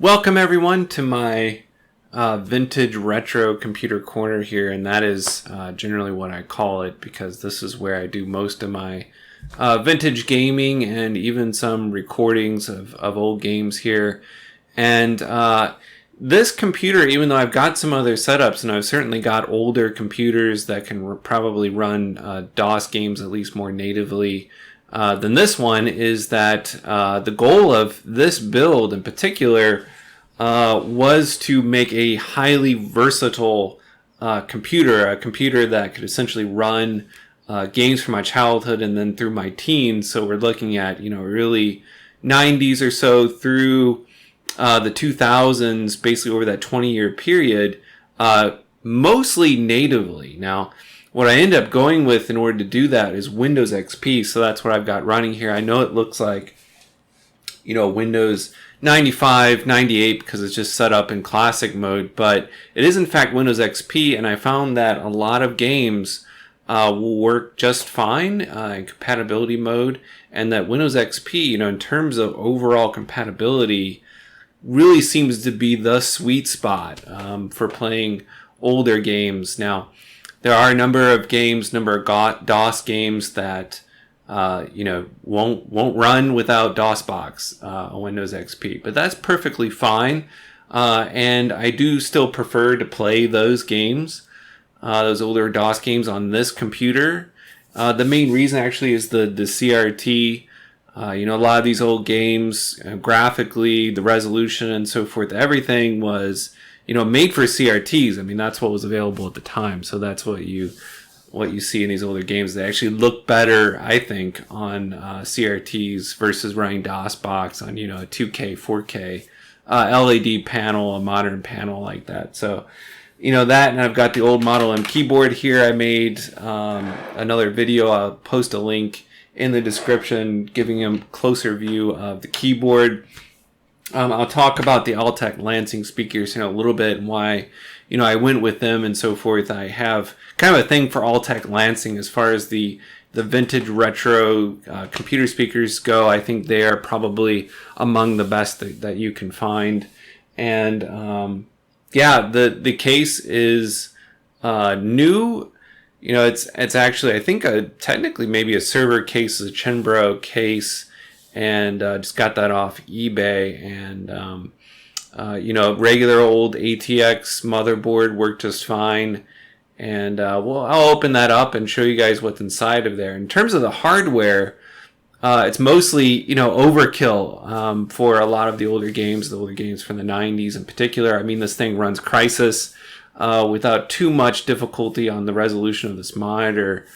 Welcome everyone to my vintage retro computer corner here, and that is generally what I call it because this is where I do most of my vintage gaming and even some recordings of old games here. And this computer, even though I've got some other setups and I've certainly got older computers that can probably run DOS games at least more natively than this one, is that the goal of this build in particular was to make a highly versatile computer, a computer that could essentially run games from my childhood and then through my teens. So we're looking at, really 90s or so through the 2000s, basically over that 20-year period, mostly natively. Now, what I end up going with in order to do that is Windows XP, so that's what I've got running here. I know it looks like, Windows 95, 98 because it's just set up in classic mode, but it is in fact Windows XP, and I found that a lot of games will work just fine in compatibility mode, and that Windows XP, in terms of overall compatibility, really seems to be the sweet spot for playing older games. Now, there are a number of DOS games that won't run without DOSBox on Windows XP, but that's perfectly fine. And I do still prefer to play those games, those older DOS games on this computer. The main reason actually is the CRT. A lot of these old games, graphically, the resolution and so forth, everything was made for CRTs. I mean, that's what was available at the time. So that's what you see in these older games. They actually look better, I think, on CRTs versus running DOSBox on, a 2K, 4K LED panel, a modern panel like that. So, that, and I've got the old Model M keyboard here. I made another video. I'll post a link in the description giving a closer view of the keyboard. I'll talk about the Altec Lansing speakers in a little bit and why, I went with them and so forth. I have kind of a thing for Altec Lansing as far as the vintage retro computer speakers go. I think they are probably among the best that you can find. And the case is new. It's actually, I think, technically maybe a server case, is a Chenbro case. And just got that off eBay, and regular old ATX motherboard worked just fine. And I'll open that up and show you guys what's inside of there. In terms of the hardware, it's mostly overkill for a lot of the older games from the 90s in particular. I mean, this thing runs Crysis without too much difficulty on the resolution of this monitor,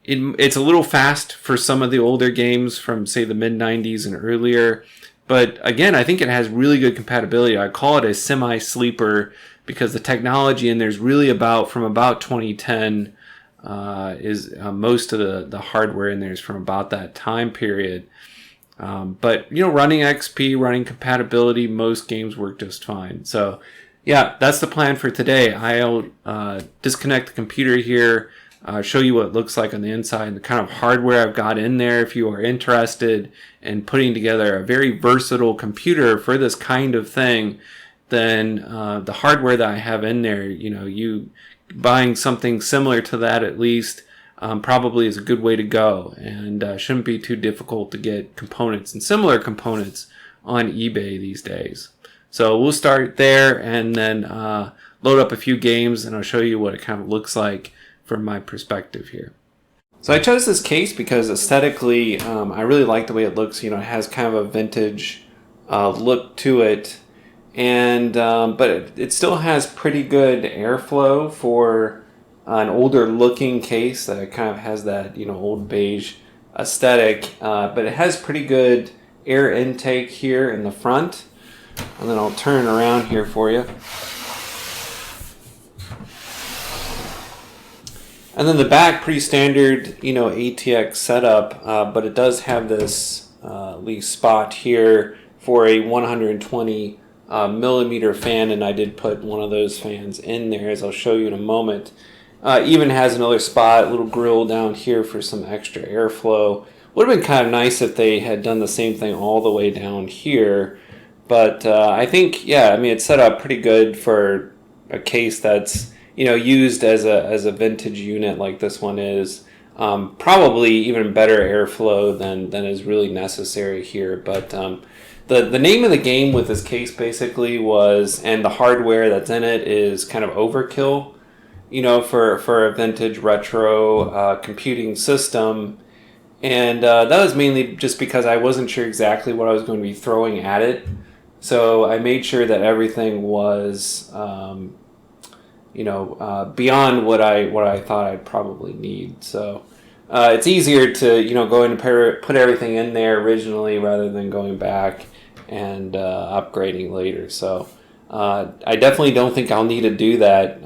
It's a little fast for some of the older games from, say, the mid-90s and earlier. But again, I think it has really good compatibility. I call it a semi-sleeper because the technology in there is really from about 2010. Is most of the hardware in there is from about that time period. But running XP, running compatibility, most games work just fine. So yeah, that's the plan for today. I'll disconnect the computer here. Show you what it looks like on the inside and the kind of hardware I've got in there if you are interested in putting together a very versatile computer for this kind of thing. Then the hardware that I have in there, you buying something similar to that at least probably is a good way to go, and shouldn't be too difficult to get components and similar components on eBay these days. So we'll start there and then load up a few games, and I'll show you what it kind of looks like from my perspective here. So I chose this case because aesthetically, I really like the way it looks. It has kind of a vintage look to it, and but it still has pretty good airflow for an older looking case that kind of has that old beige aesthetic. But it has pretty good air intake here in the front, and then I'll turn around here for you. And then the back, pretty standard, ATX setup, but it does have this least spot here for a 120 millimeter fan, and I did put one of those fans in there, as I'll show you in a moment. Even has another spot, a little grill down here for some extra airflow. Would have been kind of nice if they had done the same thing all the way down here. But I think, yeah, I mean, it's set up pretty good for a case that's, you know, used as a vintage unit like this one is. Probably even better airflow than is really necessary here. But the name of the game with this case basically was, and the hardware that's in it is kind of overkill, you know, for a vintage retro computing system. And that was mainly just because I wasn't sure exactly what I was going to be throwing at it. So I made sure that everything was, you know, beyond what I thought I'd probably need. So it's easier to, you know, go in and put everything in there originally rather than going back and upgrading later. So I definitely don't think I'll need to do that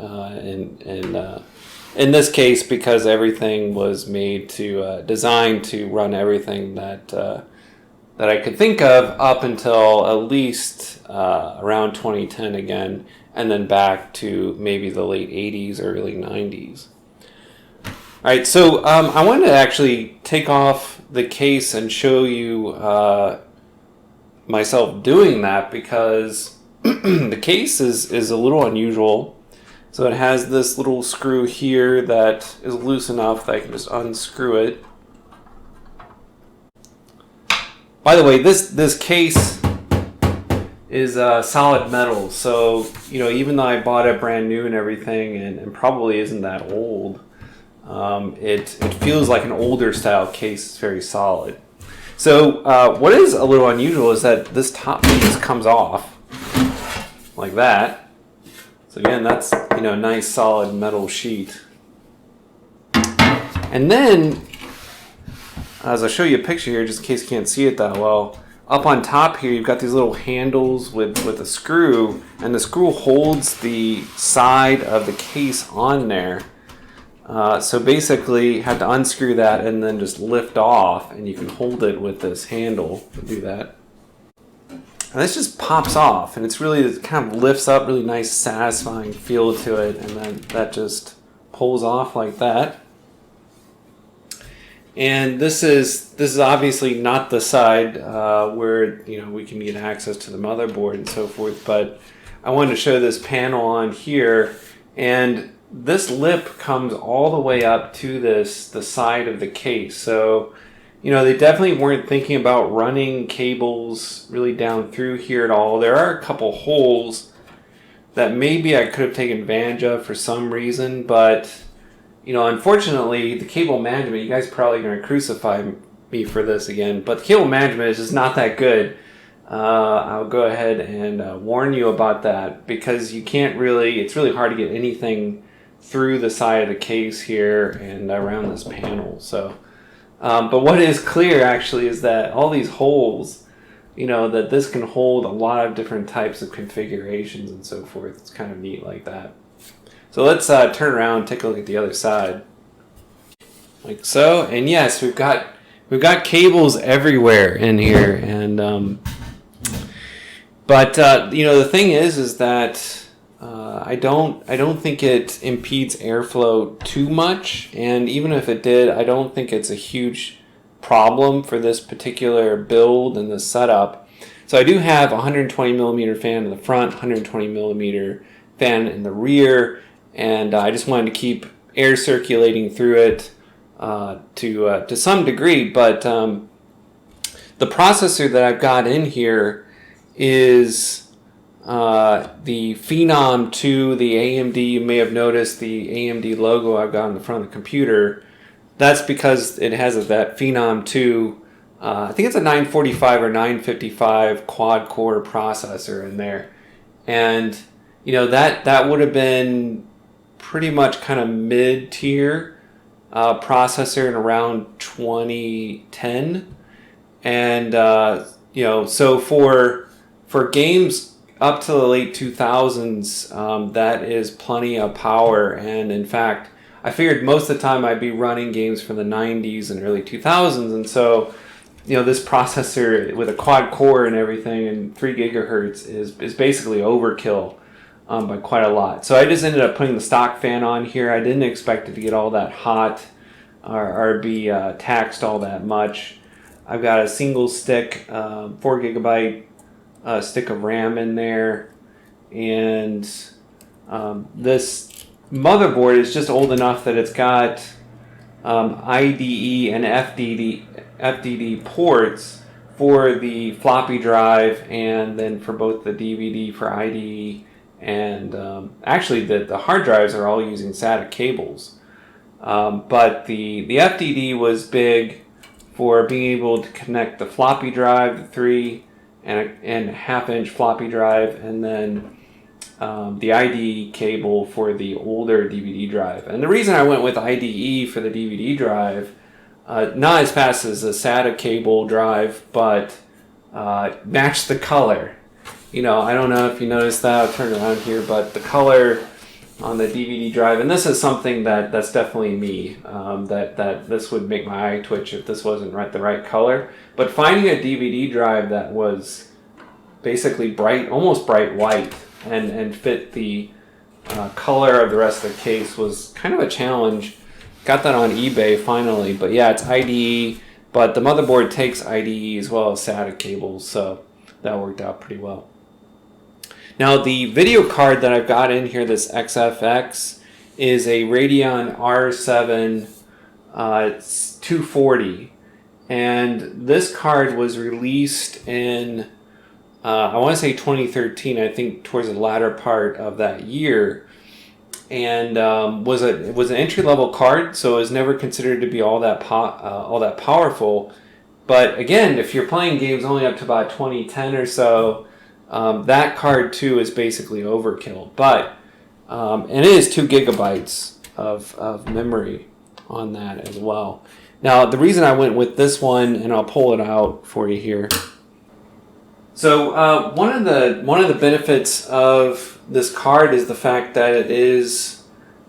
in this case, because everything was made to designed to run everything that I could think of up until at least around 2010 again, and then back to maybe the late 80s, early 90s. All right, so I wanted to actually take off the case and show you myself doing that, because the case is a little unusual. So it has this little screw here that is loose enough that I can just unscrew it. By the way, this case is solid metal, so, you know, even though I bought it brand new and everything, and probably isn't that old, it feels like an older style case. It's very solid. So what is a little unusual is that this top piece comes off like that. So again, that's, you know, nice solid metal sheet. And then, as I'll show you a picture here, just in case you can't see it that well, up on top here you've got these little handles with a screw, and the screw holds the side of the case on there. So basically you have to unscrew that and then just lift off, and you can hold it with this handle to do that. And this just pops off, and it kind of lifts up, really nice satisfying feel to it, and then that just pulls off like that. And this is obviously not the side where, you know, we can get access to the motherboard and so forth, but I wanted to show this panel on here, and this lip comes all the way up to the side of the case. So, you know, they definitely weren't thinking about running cables really down through here at all. There are a couple holes that maybe I could have taken advantage of for some reason, but, you know, unfortunately, the cable management, you guys are probably going to crucify me for this again, but the cable management is just not that good. I'll go ahead and warn you about that, because you can't really, it's really hard to get anything through the side of the case here and around this panel. So, but what is clear actually is that all these holes, you know, that this can hold a lot of different types of configurations and so forth. It's kind of neat like that. So let's turn around and take a look at the other side, like so. And yes, we've got cables everywhere in here, and but you know, the thing is that I don't think it impedes airflow too much, and even if it did, I don't think it's a huge problem for this particular build and this setup. So I do have a 120 millimeter fan in the front, 120 millimeter fan in the rear, and I just wanted to keep air circulating through it to some degree. But the processor that I've got in here is the Phenom II, the AMD. You may have noticed the AMD logo I've got on the front of the computer. That's because it has that Phenom II, I think it's a 945 or 955 quad core processor in there. And, you know, that would have been pretty much kind of mid-tier processor in around 2010. And, you know, so for games up to the late 2000s, that is plenty of power. And in fact, I figured most of the time I'd be running games from the 90s and early 2000s. And so, you know, this processor with a quad core and everything and 3 gigahertz is basically overkill by quite a lot. So I just ended up putting the stock fan on here. I didn't expect it to get all that hot or be taxed all that much. I've got a single stick, 4 GB stick of RAM in there, and this motherboard is just old enough that it's got IDE and FDD ports for the floppy drive, and then for both the DVD for IDE, and actually the hard drives are all using SATA cables. But the FDD was big for being able to connect the floppy drive, the 3.5-inch floppy drive, and then the IDE cable for the older DVD drive. And the reason I went with IDE for the DVD drive, not as fast as the SATA cable drive, but matched the color. You know, I don't know if you noticed that. I'll turn around here, but the color on the DVD drive, and this is something that's definitely me, that this would make my eye twitch if this wasn't the right color. But finding a DVD drive that was basically bright, almost bright white, and fit the color of the rest of the case was kind of a challenge. Got that on eBay finally, but yeah, it's IDE, but the motherboard takes IDE as well as SATA cables, so that worked out pretty well. Now the video card that I've got in here, this XFX, is a Radeon R7 it's 240, and this card was released in I want to say 2013, I think towards the latter part of that year, and was an entry-level card, so it was never considered to be all that powerful. But again, if you're playing games only up to about 2010 or so, that card too is basically overkill. But and it is 2 GB of memory on that as well. Now the reason I went with this one, and I'll pull it out for you here. So one of the benefits of this card is the fact that it is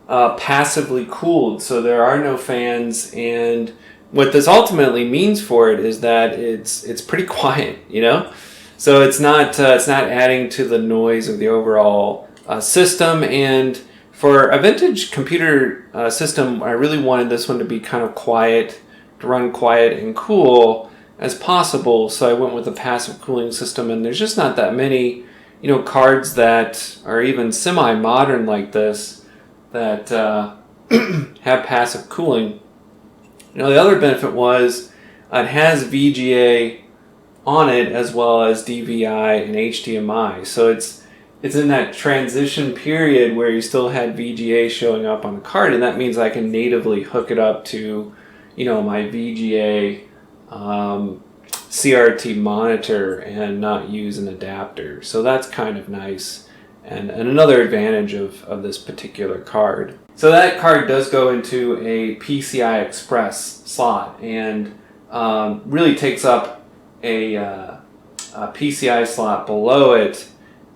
passively cooled, so there are no fans, and what this ultimately means for it is that it's pretty quiet, you know. So it's not adding to the noise of the overall system. And for a vintage computer system, I really wanted this one to be kind of quiet, to run quiet and cool as possible, so I went with a passive cooling system. And there's just not that many, you know, cards that are even semi-modern like this that have passive cooling. You know, the other benefit was it has VGA on it as well as DVI and HDMI, so it's in that transition period where you still had VGA showing up on the card, and that means I can natively hook it up to, you know, my VGA CRT monitor and not use an adapter. So that's kind of nice, and another advantage of this particular card. So that card does go into a PCI Express slot, and really takes up a PCI slot below it,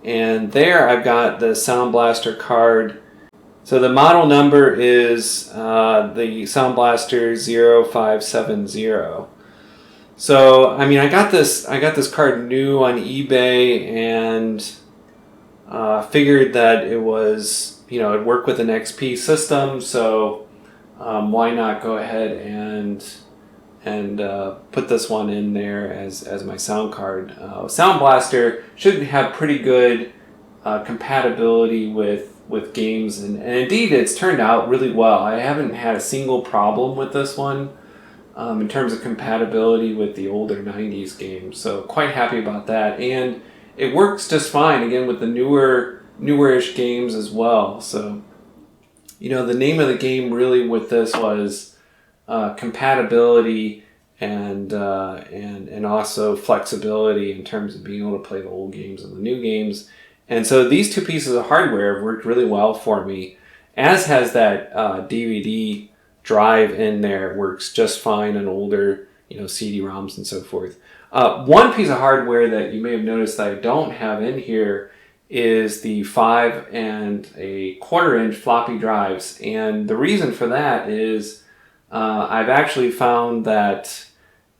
and there I've got the Sound Blaster card. So the model number is the Sound Blaster 0570. So I mean, I got this card new on eBay, and figured that it was, you know, it'd work with an XP system, so why not go ahead and put this one in there as my sound card. Sound Blaster should have pretty good compatibility with games, and indeed it's turned out really well. I haven't had a single problem with this one in terms of compatibility with the older 90s games, so quite happy about that. And it works just fine, again, with the newer-ish games as well. So, you know, the name of the game really with this was compatibility and also flexibility in terms of being able to play the old games and the new games. And so these two pieces of hardware have worked really well for me, as has that DVD drive in there. Works just fine on older, you know, CD-ROMs and so forth. One piece of hardware that you may have noticed that I don't have in here is the 5 1/4 inch floppy drives, and the reason for that is I've actually found that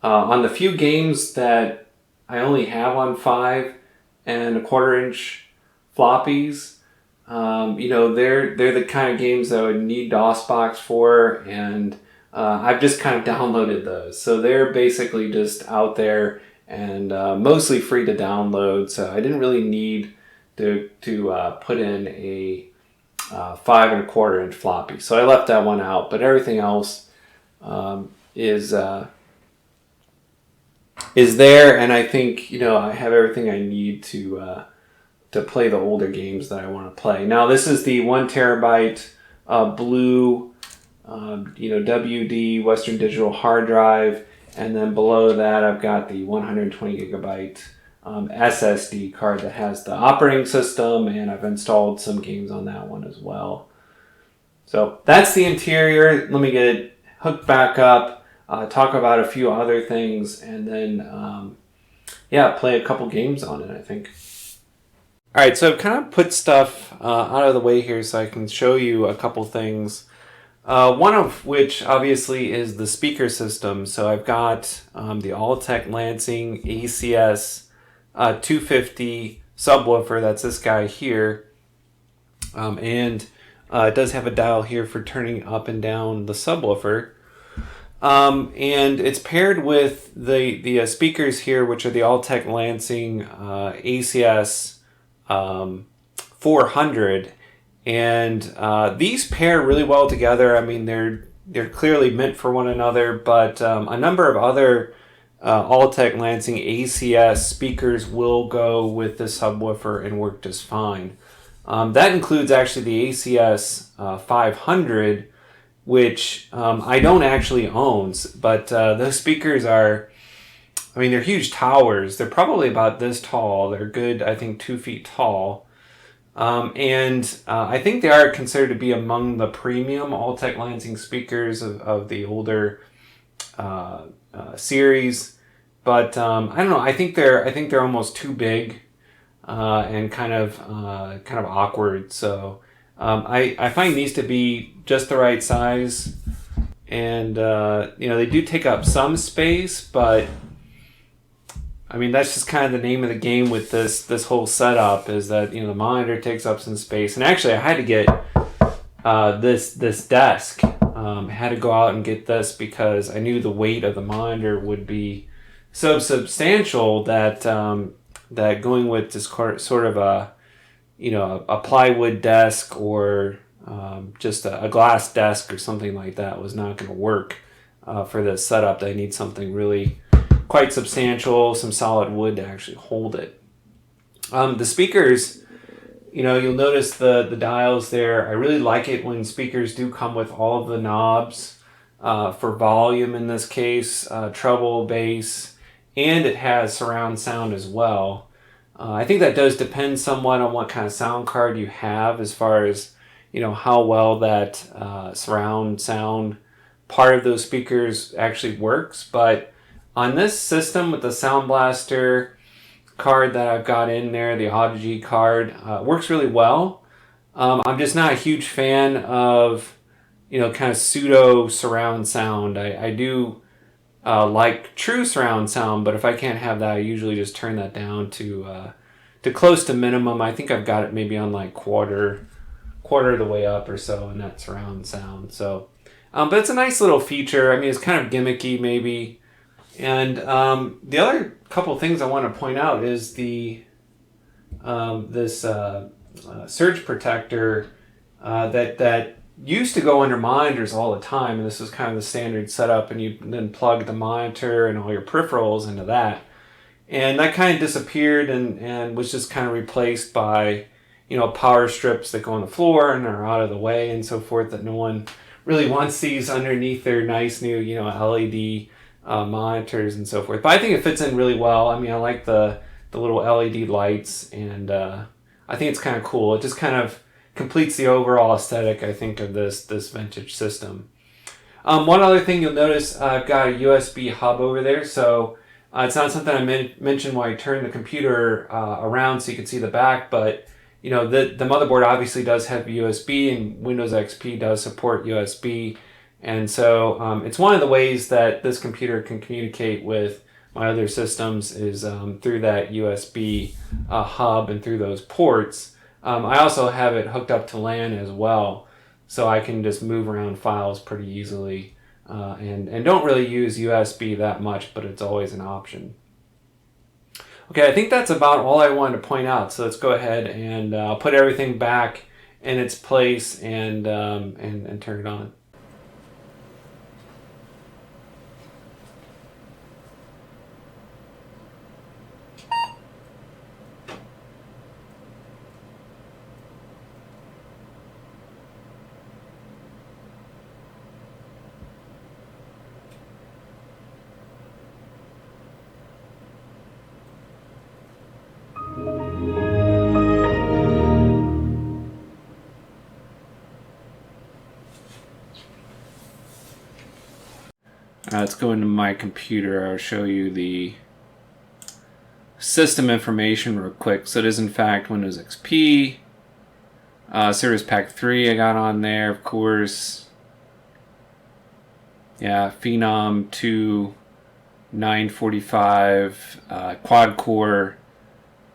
on the few games that I only have on 5 1/4 inch floppies, you know, they're the kind of games that I would need DOSBox for, and I've just kind of downloaded those. So they're basically just out there and mostly free to download. So I didn't really need to put in a 5 1/4 inch floppy. So I left that one out, but everything else is there, and I think I have everything I need to play the older games that I want to play. Now this is the 1 TB blue WD Western Digital hard drive, and then below that I've got the 120 GB SSD card that has the operating system, and I've installed some games on that one as well. So that's the interior. Let me get it hooked back up, talk about a few other things, and then play a couple games on it, I think. All right, so I've kind of put stuff out of the way here so I can show you a couple things. One of which obviously is the speaker system. So I've got the Altec Lansing ACS250 subwoofer. That's this guy here. And it does have a dial here for turning up and down the subwoofer. And it's paired with the speakers here, which are the Altec Lansing ACS 400. And these pair really well together. I mean, they're clearly meant for one another, but a number of other Altec Lansing ACS speakers will go with the subwoofer and work just fine. That includes actually the ACS 500, which I don't actually own, but those speakers are, I mean, they're huge towers. They're probably about this tall. They're good, I think, 2 feet tall. And I think they are considered to be among the premium Altec Lansing speakers of the older series, but I don't know. I think they're almost too big and kind of awkward. So I find these to be just the right size, and they do take up some space, but I mean, that's just kind of the name of the game with this whole setup, is that the monitor takes up some space. And actually, I had to get this desk. I had to go out and get this because I knew the weight of the monitor would be so substantial that that going with this sort of a plywood desk or just a glass desk or something like that was not going to work for this setup. I need something really quite substantial, some solid wood to actually hold it. The speakers, you'll notice the dials there. I really like it when speakers do come with all of the knobs for volume in this case, treble, bass, and it has surround sound as well. I think that does depend somewhat on what kind of sound card you have, as far as how well that surround sound part of those speakers actually works. But on this system with the Sound Blaster card that I've got in there, the Audigy card, works really well. I'm just not a huge fan of, kind of pseudo surround sound. I do like true surround sound, but if I can't have that, I usually just turn that down to close to minimum. I think I've got it maybe on like quarter of the way up or so in that surround sound. So, but it's a nice little feature. I mean, it's kind of gimmicky maybe. And the other couple things I want to point out is this surge protector that used to go under monitors all the time, and this was kind of the standard setup, and you then plug the monitor and all your peripherals into that. And that kind of disappeared and was just kind of replaced by, power strips that go on the floor and are out of the way and so forth, that no one really wants these underneath their nice new, LED monitors and so forth. But I think it fits in really well. I mean, I like the little LED lights, and I think it's kind of cool. It just kind of completes the overall aesthetic, I think, of this vintage system. One other thing you'll notice, I've got a USB hub over there, so it's not something I mentioned when I turned the computer around so you can see the back, but the motherboard obviously does have USB, and Windows XP does support USB. And so it's one of the ways that this computer can communicate with my other systems is through that USB hub and through those ports. I also have it hooked up to LAN as well, so I can just move around files pretty easily and don't really use USB that much, but it's always an option. Okay, I think that's about all I wanted to point out. So let's go ahead and put everything back in its place and turn it on. Let's go into my computer. I'll show you the system information real quick. So it is in fact Windows XP, Service Pack 3 I got on there, of course. Yeah, Phenom II 945 quad core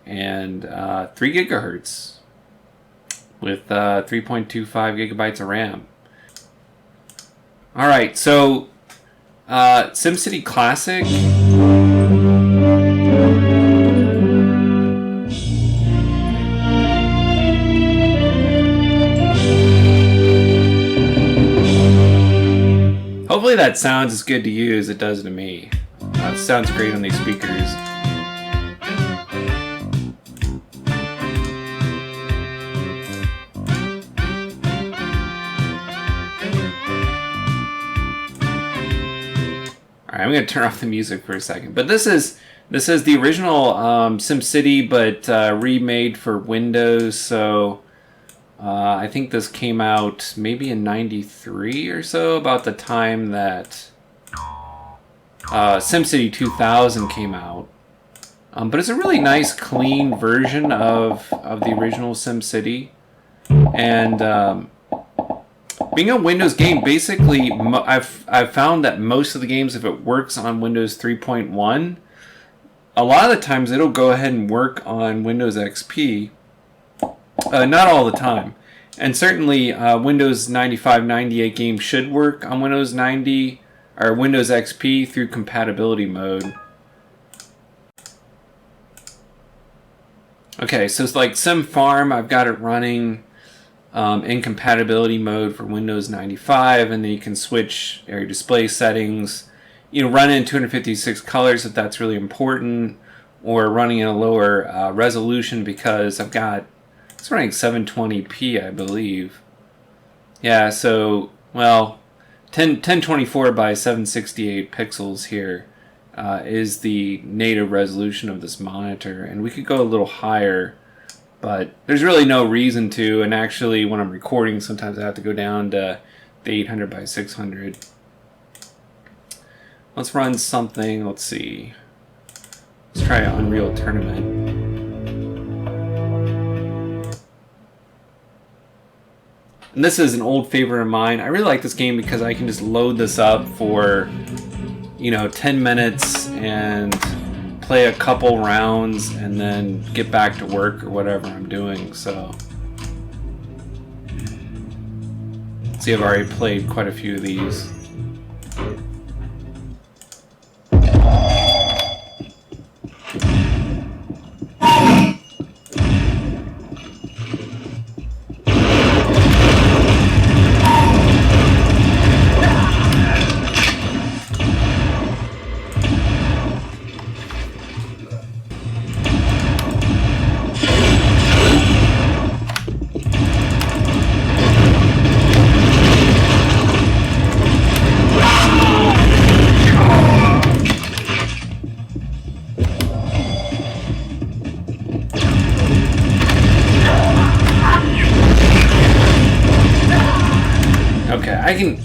and 3 gigahertz with 3.25 gigabytes of RAM. All right, so SimCity Classic. Hopefully that sounds as good to you as it does to me. It sounds great on these speakers. I'm going to turn off the music for a second. But this is the original SimCity, but remade for Windows. So I think this came out maybe in '93 or so, about the time that SimCity 2000 came out. But it's a really nice, clean version of the original SimCity, and being a Windows game, basically, I've found that most of the games, if it works on Windows 3.1, a lot of the times it'll go ahead and work on Windows XP. Not all the time. And certainly Windows 95, 98 games should work on Windows 90 or Windows XP through compatibility mode. Okay, so it's like Sim Farm, I've got it running in compatibility mode for Windows 95, and then you can switch your display settings, run in 256 colors if that's really important, or running in a lower resolution, because it's running 720p, I believe. Yeah, so, well, 1024 by 768 pixels here is the native resolution of this monitor, and we could go a little higher, but there's really no reason to, and actually when I'm recording sometimes I have to go down to the 800 by 600. Let's run something, let's see. Let's try Unreal Tournament. And this is an old favorite of mine. I really like this game because I can just load this up for 10 minutes and play a couple rounds and then get back to work or whatever I'm doing. So, see, I've already played quite a few of these.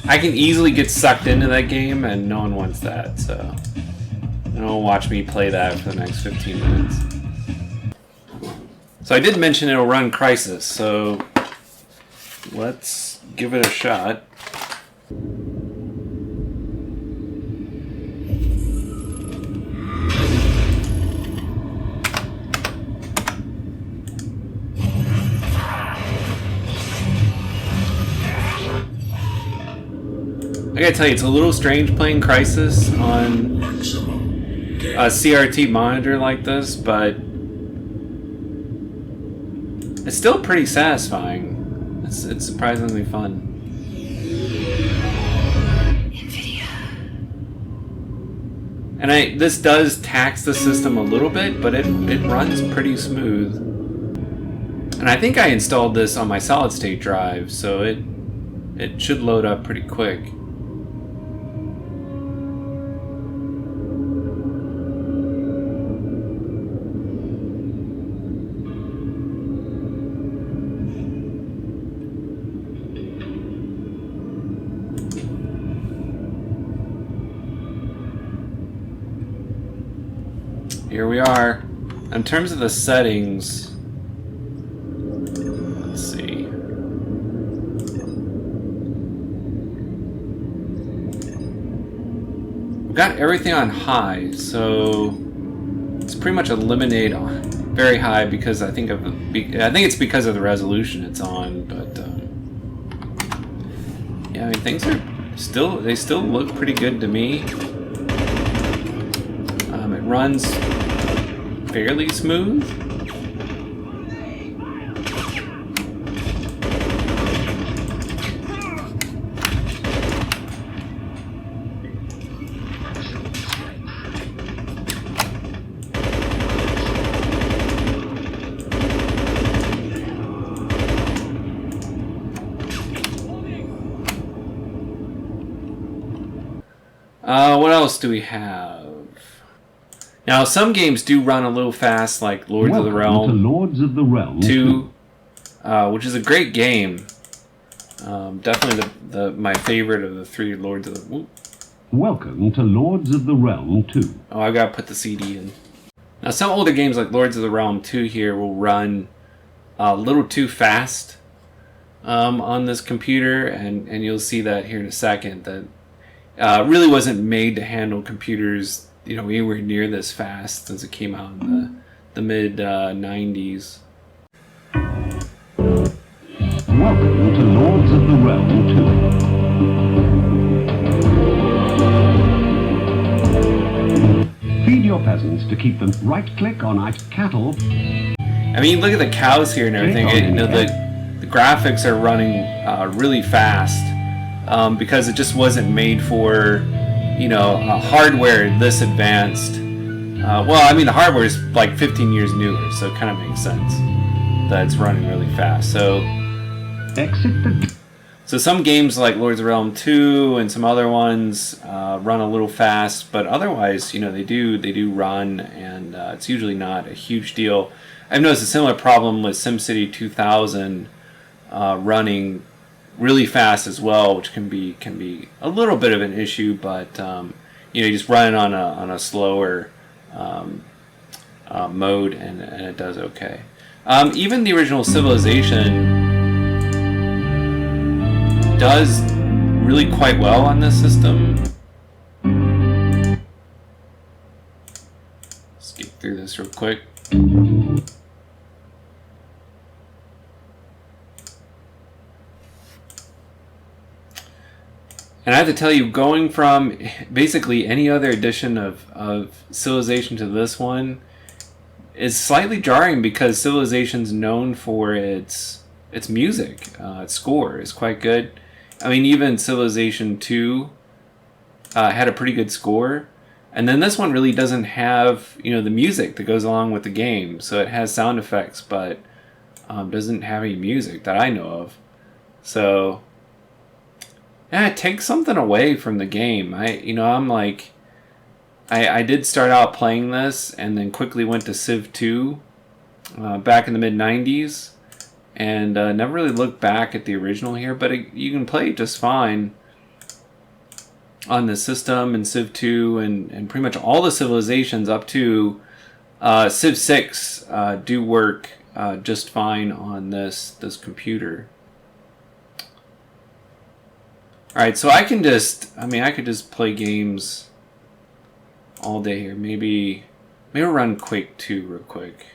I can easily get sucked into that game, and no one wants that, so no one will watch me play that for the next 15 minutes. So I did mention it'll run Crysis, so let's give it a shot. I gotta tell you, it's a little strange playing Crysis on a CRT monitor like this, but it's still pretty satisfying. It's surprisingly fun. And this does tax the system a little bit, but it runs pretty smooth. And I think I installed this on my solid state drive, so it should load up pretty quick. Here we are. In terms of the settings, let's see. We've got everything on high, so it's pretty much eliminate very high because I think it's because of the resolution it's on. But yeah, I mean things are they still look pretty good to me. It runs fairly smooth. What else do we have? Now, some games do run a little fast, like Lords of the Realm 2, which is a great game. Definitely my favorite of the three Lords of the Realm. Welcome to Lords of the Realm 2. Oh, I gotta put the CD in. Now, some older games like Lords of the Realm 2 here will run a little too fast on this computer, and you'll see that here in a second. That really wasn't made to handle computers anywhere near this fast as it came out in the mid 90s. Welcome to Lords of the Realm 2. Feed your peasants to keep them. Right-click on cattle. I mean, look at the cows here and everything. The graphics are running really fast because it just wasn't made for hardware this advanced. Well, I mean, the hardware is like 15 years newer, so it kind of makes sense that it's running really fast. So some games like Lords of the Realm 2 and some other ones run a little fast, but otherwise, they do run, and it's usually not a huge deal. I've noticed a similar problem with SimCity 2000 running really fast as well, which can be a little bit of an issue, but you just run it on a slower mode, and it does okay. Even the original Civilization does really quite well on this system. Skip through this real quick. And I have to tell you, going from basically any other edition of Civilization to this one is slightly jarring because Civilization's known for its music. Its score is quite good. I mean, even Civilization 2 had a pretty good score. And then this one really doesn't have, the music that goes along with the game. So it has sound effects, but doesn't have any music that I know of. So yeah, it takes something away from the game. I did start out playing this and then quickly went to Civ 2 back in the mid-90s and never really looked back at the original here, but you can play it just fine on the system and Civ 2 and pretty much all the Civilizations up to Civ 6 do work just fine on this computer. Alright, so I could just play games all day here. Maybe run Quake 2 real quick.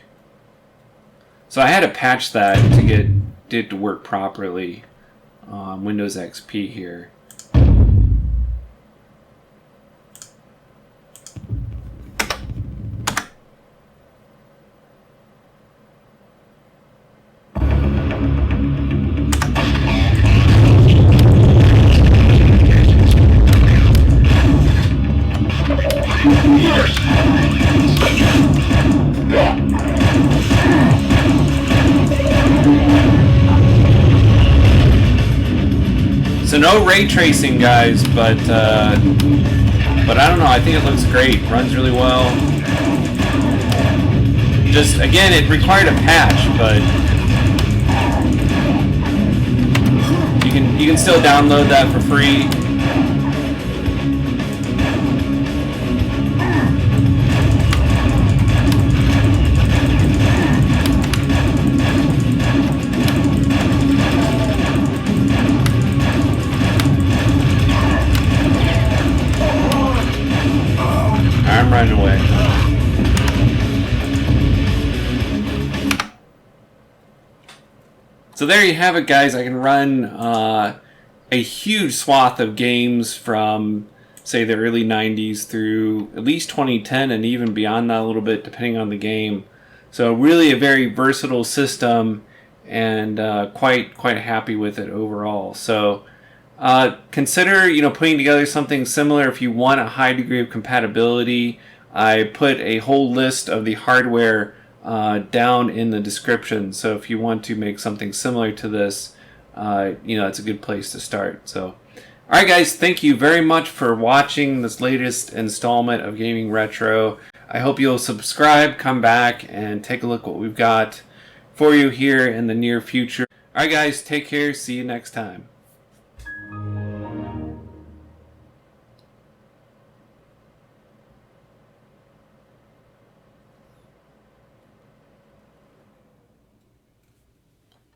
So I had to patch that to get it to work properly on Windows XP here. So no ray tracing, guys, but I don't know. I think it looks great. Runs really well. Just again, it required a patch, but you can still download that for free. I'm running away. So there you have it, guys. I can run a huge swath of games from, say, the early 90s through at least 2010 and even beyond that a little bit, depending on the game. So really a very versatile system, and quite happy with it overall. So consider putting together something similar if you want a high degree of compatibility. I put a whole list of the hardware down in the description, so if you want to make something similar to this, it's a good place to start. So alright guys, thank you very much for watching this latest installment of Gaming Retro. I hope you'll subscribe, come back, and take a look what we've got for you here in the near future. Alright guys, take care, see you next time.